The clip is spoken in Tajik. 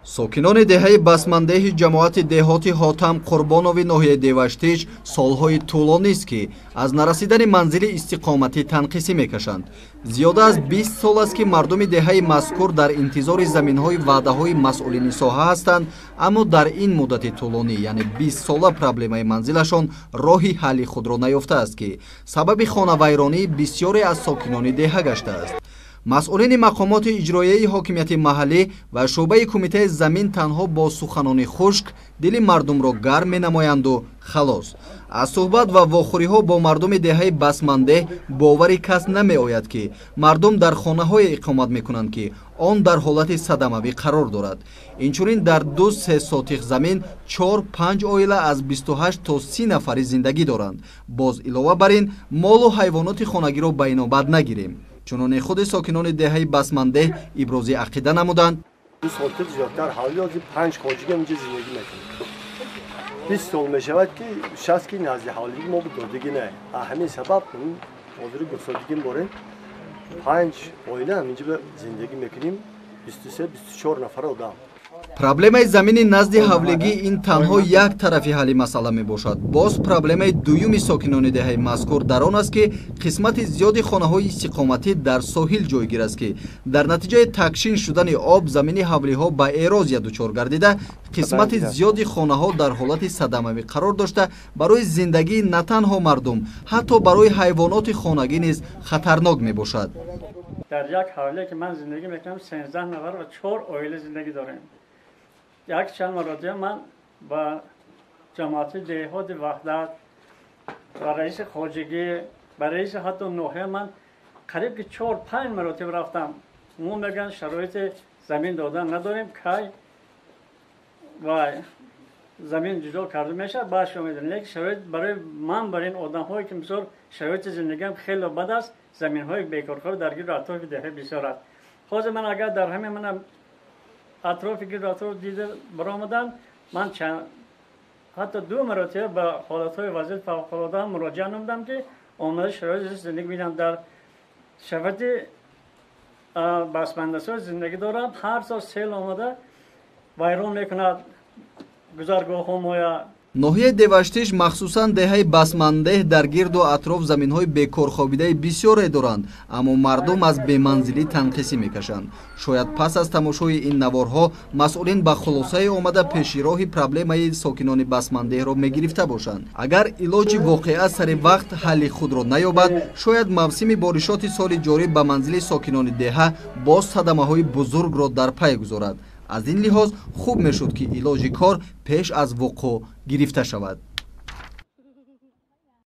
сокинони деҳаи басмандеҳи ҷамоати деҳоти ҳотам қурбонови ноҳияи деваштич солҳои тӯлонист ки аз нарасидани манзили истиқоматӣ танқисӣ мекашанд. зиёда аз 20 сол аст ки мардуми деҳаи мазкур дар интизори заминҳои ваъдаҳои масъулини соҳа ҳастанд, аммо дар ин муддати тӯлонӣ, яъне 20 сола проблемаи манзилашон роҳи ҳалли худро наёфтааст ки сабаби хонавайронии бисёре аз сокинони деҳа гаштааст. масъулини мақомоти иҷроияи ҳокимияти маҳаллӣ ва шӯъбаи кумитаи замин танҳо бо суханони хушк дили мардумро гарм менамоянду халос. аз суҳбат ва вохӯриҳо бо мардуми деҳаи басмандеҳ бовари кас намеояд ки мардум дар хонаҳое иқомат мекунанд ки он дар ҳолати садамавӣ қарор дорад. инчунин дар 2-3 сотих замин 4-5 оила аз 28 то 30 нафарӣ зиндагӣ доранд. боз илова бар ин молу ҳайвоноти хонагиро ба инобат нагирем. чуноне худи сокинони деҳаи басмандеҳ ибрози ақида намуданд. 2 сотих зиёдтар ҳавлиёзи 5 хоҷига инҷа зиндагӣ мекунем. 20 сол мешавад ки 60 ки назди ҳавлигӣ мо додагӣ не. ҳамин сабаб ҳозир гуфтодагим боре 5 оила инҷа зиндагӣ мекунем, 23-24 нафар одам. проблемаи замини назди ҳавлигӣ ин танҳо як тарафи ҳалли масъала мебошад. боз проблемаи дуюми сокинони деҳаи мазкур дар он аст ки қисмати зиёди хонаҳои истиқоматӣ дар соҳил ҷойгир аст ки дар натиҷаи такшин шудани об замини ҳавлиҳо ба эрозия дучор гардида, қисмати зиёди хонаҳо дар ҳолати садамавӣ қарор дошта барои зиндагии на танҳо мардум, ҳатто барои ҳайвоноти хонагӣ низ хатарнок мебошад. дар як ҳавлие ки ман зиндагӣ мекунам 13 нафар ва 4 оила зиндагӣ дорем. як чанд маротиба ман ба ҷамоати деҳоти ваҳдат ва раиси хоҷагӣ ба раиси ҳатто ноҳия ман қариб ки 4-5 маротиба рафтам. мо мегӯянд шароити замин додан надорем, кай ва замин ҷудо карда мешавад баъд шумо медонед. лекин шароит барои ман бар ин одамҳое ки мисол шароити зиндагиам хеле бад аст, заминҳои бекорхоҳи дар гирду атрофи деҳа бисёр аст. ҳозир ман агар дар ҳамин мана атрофи гирду атроф дида баромадам, ман ҳатто 2 маротиба ба ҳолатҳои вазъияти фавқулодда муроҷиат намудам ки омада шароити зиндагӣ бинам. дар шафати басмандасо зиндагӣ дорам. ҳар сол сел омада вайрон мекунад гузаргоҳҳо моя. ноҳияи деваштиш махсусан деҳаи басмандеҳ дар гирду атроф заминҳои бекорхобидаи бисёре доранд, аммо мардум аз беманзилӣ танқисӣ мекашанд. шояд пас аз тамошои ин наворҳо масъулин ба хулосае омада пешироҳи проблемаи сокинони басмандеҳро мегирифта бошанд. агар илоҷи воқеа сари вақт ҳалли худро наёбад, шояд мавсими боришоти соли ҷорӣ ба манзили сокинони деҳа боз садамаҳои бузургро дар пай гузорад. аз ин лиҳоз хуб мешуд ки илоҷи кор пеш аз вуқӯъ гирифта шавад.